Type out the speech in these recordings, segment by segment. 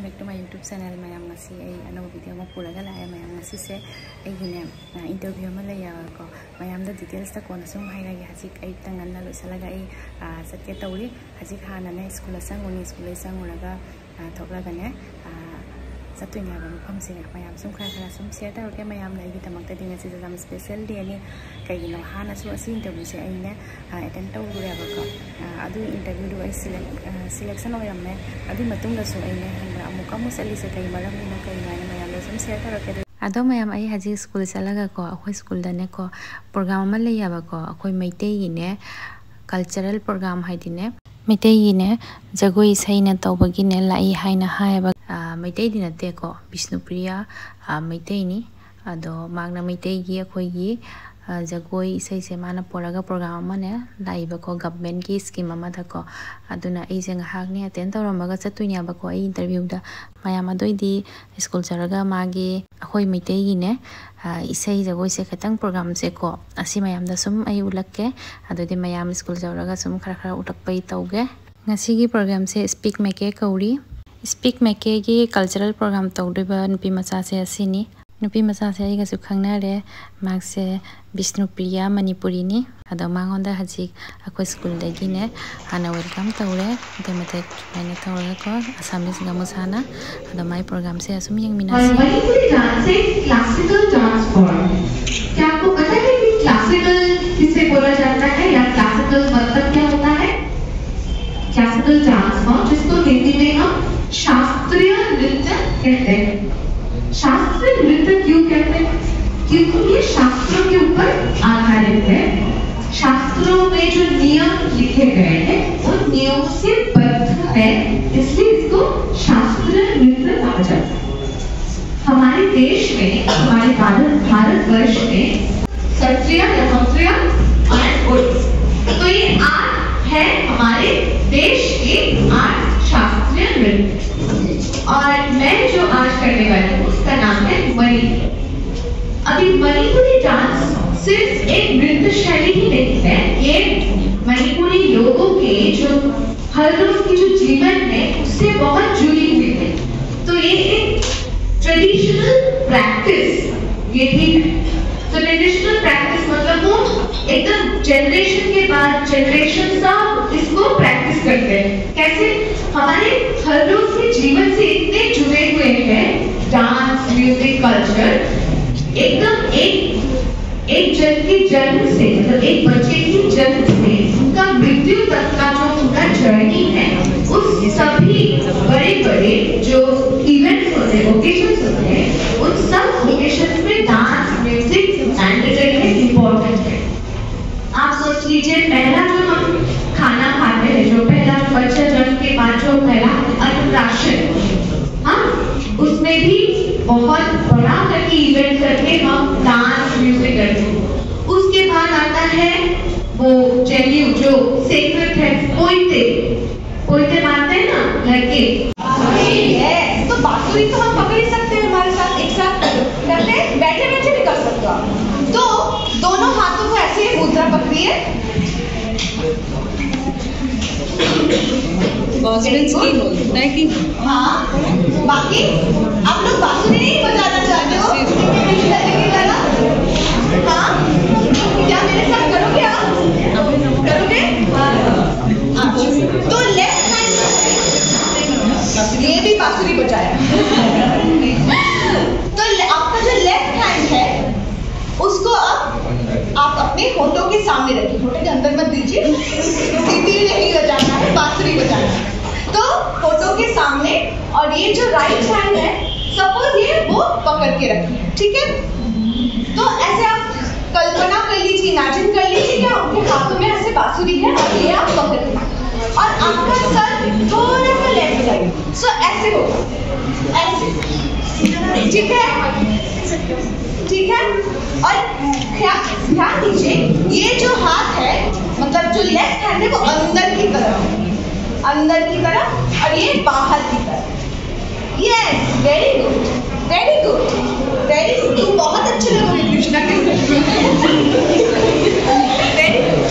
Back to my YouTube channel ma'am अनौ video में पुरागा लाए मैम से इंटरव्यू में लेको मैम डिटेल्स कौन सूम है हजिक तंगना लोसलगा चटके तौरी हजिक हाँ स्कूल चंगुनी स्कूल चंगुरगा थोलगने चतुने मफम से मैम सूम खरा सूम शेयर तौर मैम स्पेशल डे कहीं हाँ इंटरव्यू से अटेंड तौरेबको इंटरव्यू सिलेक्शन होरमे चलीसे कई मरम कई मैम सूम शेयर तौर अदो मैम हजी स्कूल चलगको अखोई स्कूलदनेको प्रोग्राम लेबको अखोई मैतेगीने कल्चरल प्रोग्राम हाइदिने मैतेगीने जगोई सैना तौबगीने लाई हाइना हायबा मैतेदी नतेको विष्णुप्रिया मैतेनी अदो मागना मैतेगी अखोई जगोई इसे से माना पोरगा प्रोग्राम ने लाइबको गवर्नमेंट की स्कीम अमदको अदुना एजे ngahakni अटेंड तौरमगा चतुनियाबको इंटरव्यू दा मैम अदोइदी स्कूल चरगा मागी अखोई मैतेगीने इसे जगोई से खतंग प्रोग्राम से को असी मैम दा सुम आई उलक्के अदोदि मैम स्कूल चरगा सुम खरा खरा उटकपई तौगे ngasi प्रोग्राम से स्पीक मेके कौरी स्पीक मेके की कल्चरल प्रोग्राम तौदिबा नुपी मचा से असिनी नुपी मचा से आइगा सुखंगनारे मागसे विष्णुप्रिया मणिपुरीनी अदो मांगोंदा हजिक अखो स्कूल दगिने हाना वेलकम तौरे देमते मैंने तौरे को असमीज गमुसाना अदो माय प्रोग्राम से असुम यंगमिनासी मणिपुरी डांस एक क्लासिकल डांस फॉर्म। क्या आपको पता है कि क्लासिकल किसे बोला जाता है या क्लासिकल मतलब क्या होता है? क्लासिकल डांस फॉर्म जिसको हिंदी में हम शास्त्रीय नृत्य कहते हैं। शास्त्रीय नृत्य क्यों कहते हैं? क्योंकि ये शास्त्रों के ऊपर आधारित है। शास्त्रों में जो नियम लिखे गए हैं वो नियम से बद्ध है, इसलिए इसको शास्त्रीय नृत्य कहा जाता है। हमारे देश में, हमारे भारतवर्ष में सत्रिय तो ये 8 है हमारे देश के 8 शास्त्रीय नृत्य। और मैं जो आज करने वाली हूँ उसका नाम है मणिपुरी। अभी मणिपुरी डांस सिर्फ एक नृत्य शैली ही नहीं है, ये मणिपुरी लोगों के जो हर रोज की जो जीवन है उससे बहुत जुड़ी हुई है। तो ये एक ट्रेडिशनल प्रैक्टिस, ये भी तो ट्रेडिशनल प्रैक्टिस मतलब वो एकदम जनरेशन के बाद जनरेशन सब इसको प्रैक्टिस करते हैं। कैसे? हमारे हर रोज के जीवन से इतने जुड़े हुए हैं डांस, म्यूजिक, कल्चर, एकदम एक जन के जन्म से, मतलब एक बच्चे की जन्म से उनका मृत्यु तक का जो उनका जर्नी है, उस सभी बड़े जो इवेंट्स होते हैं, ओकेशंस होते हैं, उन सब ओकेशंस में डांस, म्यूजिक, एंटरटेनमेंट इम्पोर्टेंट है। आप सोच लीजिए पहला जो हम खाना खाते हैं, जो पहला बच्चा जन्म के बाद जो पहला अन्नप्राशन, हाँ, उसमें भी बहुत बड़ा करके इवेंट करके हम डांस, म्यूजिक करते हैं। उसके बाद आता है वो जेन्यू जो सेक्रेट है, पोइते मारते हैं ना लड़के। तो बांसुरी तो हम पकड़ ही सकते हैं हमारे साथ, एक साथ करते हैं, बैठे बैठे भी कर सकते हो आप। तो दोनों हाथों को ऐसे मुद्रा पकड़िए। हाँ, बाकी आप लोग बांसुरी नहीं बजाना चाहते हो? हाँ, क्या मेरे साथ करोगे आप? करोगे? तो लेफ्ट हैंड, ये भी बांसुरी बजाया। तो आपका जो लेफ्ट हैंड है उसको अब आप अपने होठों के सामने रखिए, होठों के अंदर मत दीजिए, सीटी नहीं बजाना है, बांसुरी बजाना है। तो होठों के सामने, और ये जो राइट हैंड है सपोज ये वो पकड़ के रखिए, ठीक है? तो ऐसे आप कल्पना कर लीजिए, इमेजिन कर लीजिए कि आपके हाथों में ऐसे बांसुरी है और ये आप पकड़ के, और आपका सर थोड़ा सा लेफ्ट साइड, सो ऐसे होगा, ऐसे, ठीक है? ठीक है? और ध्यान दीजिए ये जो हाथ है, मतलब जो लेफ्ट हैंड है वो अंदर की तरफ, और ये बाहर की तरफ। Yes, very good, very good, very good. तुम बहुत अच्छे लगोगे कृष्णा के। Very good.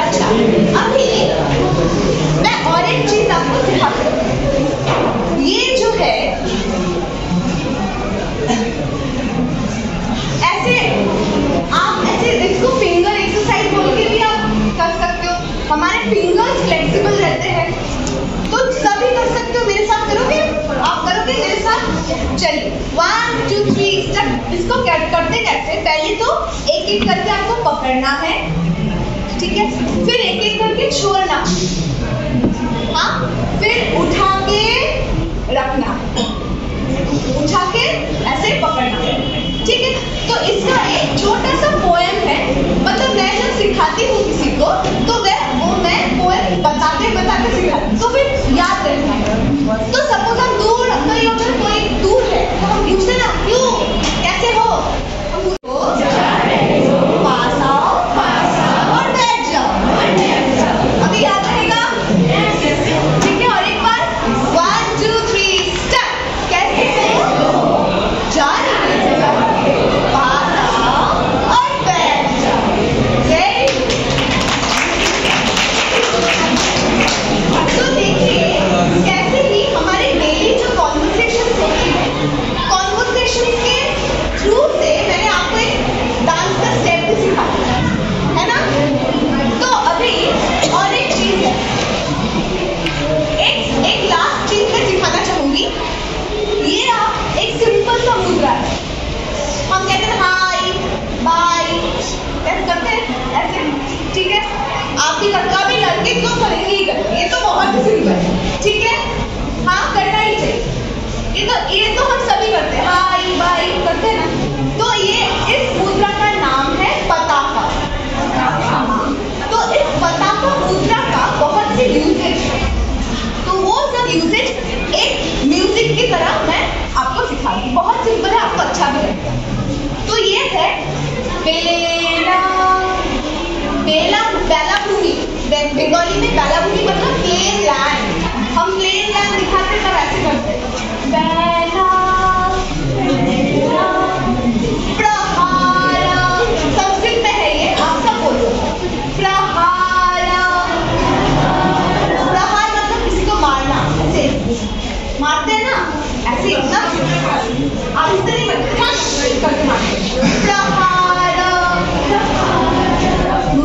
अच्छा, अभी मैं और एक चीज आपको दिखाती हूँ। ये 1 2 3 स्टेप। इसको करते कैसे, पहले तो एक एक करके आपको पकड़ना है, ठीक है, फिर एक एक करके छोड़ना, हाँ, फिर उठा के रखना, उठा के ऐसे पकड़ना, ठीक है। तो इसका एक छोटा सा पोएम है, मतलब मैं जब सिखाती हूँ किसी को तो वो मैं पोएम बताते सिखाती, तो फिर याद रखना है। तो सपोज हम दूर, अगर कोई दूर है तो हम पूछते ना, क्यों, कैसे हो, पास आओ और बैठ जाओ, अभी याद रहेगा, ठीक है। और एक बार 1 2 3 स्टेप, कैसे हो, जा रही है, पास आओ और बैठ जाओ, तो देखिए कैसे ही हमारे डेली जो कॉन्वर्सेशन होती है, कॉन्वर्सेशन के थ्रू से मैंने आपको एक डांस का स्टेप भी सिखाया है ना। तो अभी और एक चीज है, एक लास्ट चीज मैं सिखाना चाहूंगी। ये आप एक सिंपल सा मुद्रा है, हम कहते हैं हाय बाय, ऐसे करते हैं ऐसे, ठीक है। आपकी कभी लड़के तो करेंगे ही करेंगे, ये तो बहुत ही सिंपल है, ठीक है, हाँ करना ही चाहिए, ये तो हम सभी करते हैं, हाय बाय करते हैं ना। तो ये इस मुद्रा का नाम है पताका। तो इस पताका मुद्रा का बहुत से यूजेज है, तो वो सब यूजेज एक म्यूजिक की तरह मैं आपको सिखाऊंगी, बहुत सिंपल है, आपको अच्छा भी लगेगा। तो ये है बेला, बेला भूमि, बंगाली में बेला भूमि मतलब प्लेन लैंड, हम प्लेन लैंड दिखाते तब ऐसे करते, बेला प्रहारा, संस्कृत में है ये, आप सब बोलो, प्रहारा, प्रहार मतलब किसी को मारना, ऐसे मारते हैं ना, ऐसे एकदम आहिस्ते नहीं करके मारते, प्रहारा,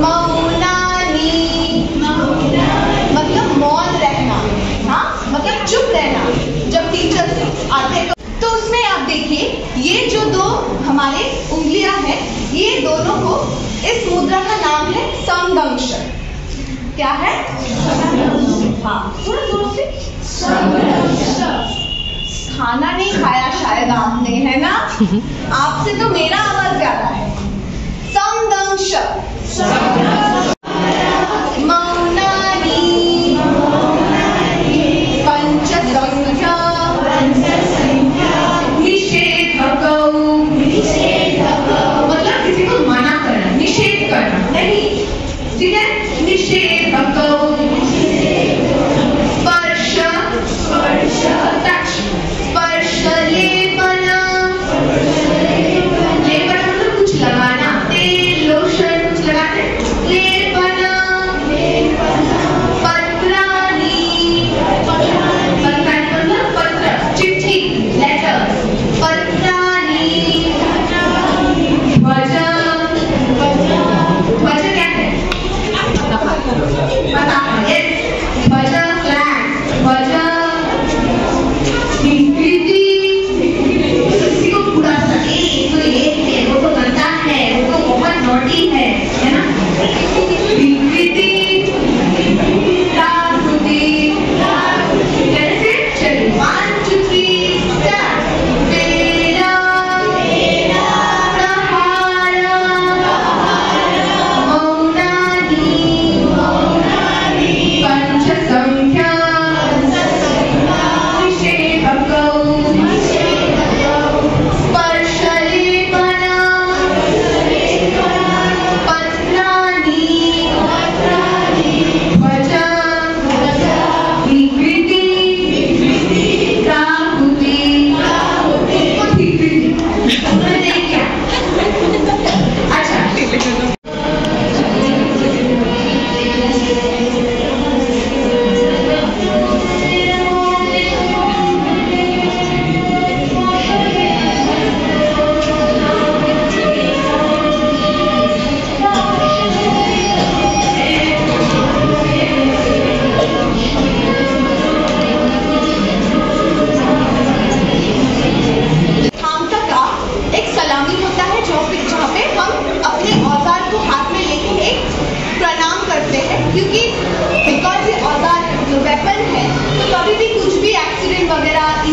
मौनानी मतलब मौन रहना, हाँ मतलब चुप रहना, जब टीचर्स आते तो उसमें आप देखिए ये जो दो हमारे उंगलियां हैं, ये दोनों को, इस मुद्रा का नाम है समदंश। क्या है, हाँ थोड़ा जोर से, खाना नहीं खाया शायद आपने, है ना, आपसे तो मेरा आवाज ज्यादा है। समदंश, मौनानी, पंचसंख्या, निषेधकौ, मतलब किसी को मना करना, निषेध करना नहीं, ठीक है, निषेधकौ, स्पर्श, टच, स्पर्श, लेपन, लेपन मतलब कुछ लगाना, तेल लोशन कुछ लगाते,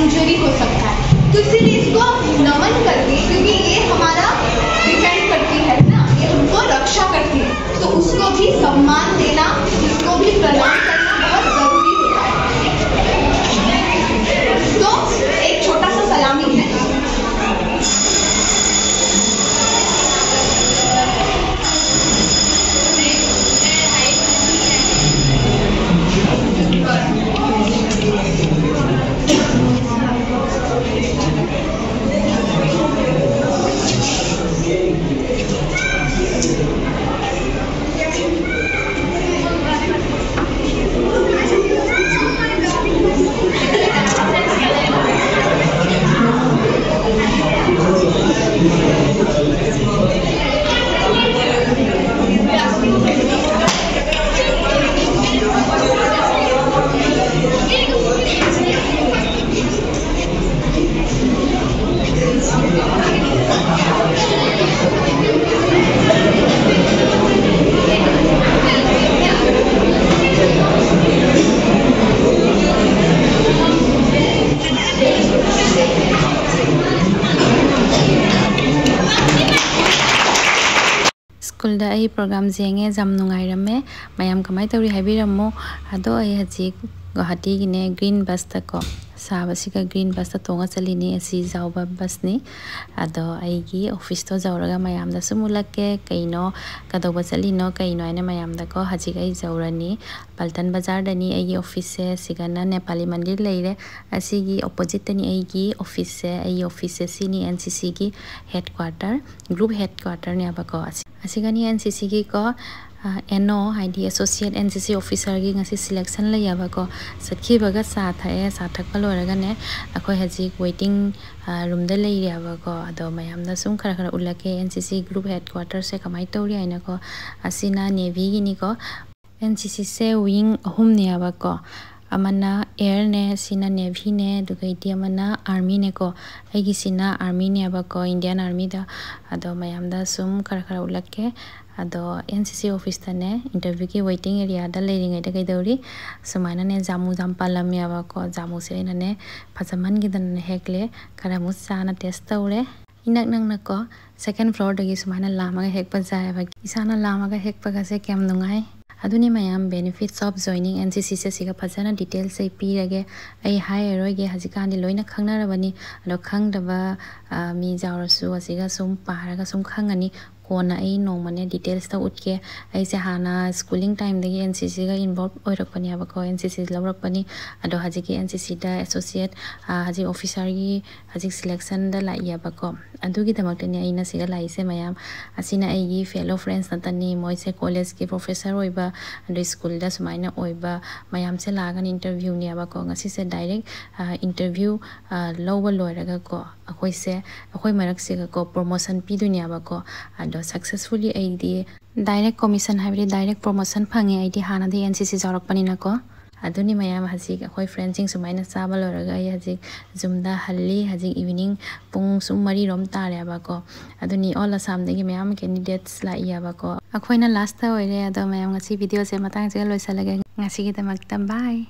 इंजरी हो सकता है। तो इसीलिए इसको नमन करके, क्योंकि ये हमारा डिफेंड करती है ना, ये हमको रक्षा करती है, तो उसको भी सम्मान देना, उसको भी प्रणाम करना बहुत जरूरी होता है। तो एक छोटा सा सलामी है। स्कूल प्रोग्राम जेंगे जम नुंगाइरमे मैम कमाई तौरी हाइबिरमो अदो हजी गुवाहाटी गिने ग्रीन बस तको साबसिका ग्रीन बस तोंगा चलीनी असी जाउबा बसनी अदो आइगी ऑफिस तो जाउरगा मैम दा सुमुलके कइनो कदोबा चलीनो कइनो आइना मैम दा को हजी गई जाउरनी पल्टन बाजार दनी आइगी ऑफिस से सिगना नेपाली मंदिर लेरे असीगी ऑपोजिट तनी आइगी ऑफिस से सिनी एनसीसी की हेडक्वार्टर ग्रुप हेडक्वार्टर ने अबको असिगनी एनसीसी की को एनो हाइडी एसोसिएट एनसीसी ऑफिसर की ngasi सिलेक्शन लैयाबा को सखीबगा साथाए साथक लोरगने अखोय हजी वेटिंग रूम द लैयाबा को अदो मैम दा सुम खरा खरा उलके एनसीसी ग्रुप हेडक्वार्टर से कमाई तौरी आइना को असिना नेवी गिनी को एनसीसी से विंग अहुम नेयाबा को अमना एयर ने सिना नेवी ने दुगैती अमना आर्मी ने को आइगी सिना आर्मी ने अबको इंडियन आर्मी दा अदो मैम दा सुम खरा खरा उलके अदो एनसीसी ऑफिस तने इंटरव्यू की वेटिंग एरिया दा लेरिंग दा गैदौरी सुमाइना ने जामु जाम पालम याबको जामु से ने फजमन गिदन हेकले खरा मुसाना टेस्ट तौरे इनक नंग नको सेकंड फ्लोर दगी सुमाइना लामागा हेकपा जायबा इसाना लामागा हेकपा से केम नुंगाई अदुनी ma'am benefits of joining NCC से सिगा फजना डिटेल से पीरगे आई हायरोगे हजिकानी लोइना खंगनारबनी अदो खंगदबा मी जावरसु असिगा सुम पारगा सुम खंगनी कोना आई नोमने डिटेल्स ता उठके ऐसे हाना स्कूलिंग टाइम दगी एनसीसी गा इन्वॉल्व ओइरकपनी अबको एनसीसी लवरकपनी अदो हजी की एनसीसी दा एसोसिएट हजी ऑफिसर की हजी सिलेक्शन दा लाइयाबको अदुगी दमकतनी आइना सिगा लाइसे मैम असिना आइगी फेलो फ्रेंड्स नतनी मोइसे कॉलेज के प्रोफेसर ओइबा अदो स्कूल दा सुमाइना ओइबा मैम से लागन इंटरव्यू नि अबको ngasi से डायरेक्ट इंटरव्यू लौबा लोइरगा को अखोय से अखोय मरक से को प्रमोशन पीदुनि अबको अदो सक्सेसफुली आइदी डायरेक्ट कमीशन हाइबरी डायरेक्ट प्रमोशन फंगे आइदी हाना दी एनसीसी जारकपनी नको अदुनी मैम हजी अखोय फ्रेंड्सिंग सुमाइना चाबा लोरगा हजी जुमदा हल्ली हजी इवनिंग पुंग सुम मरी रोम तारे अबको अदुनी ऑल असम दगी मैम कैंडिडेट्स लाई अबको अखोयना लास्ट ता ओइरे अदो मैम ngasi वीडियो से मतंग से लोइसलगे ngasi की तमकता बाय।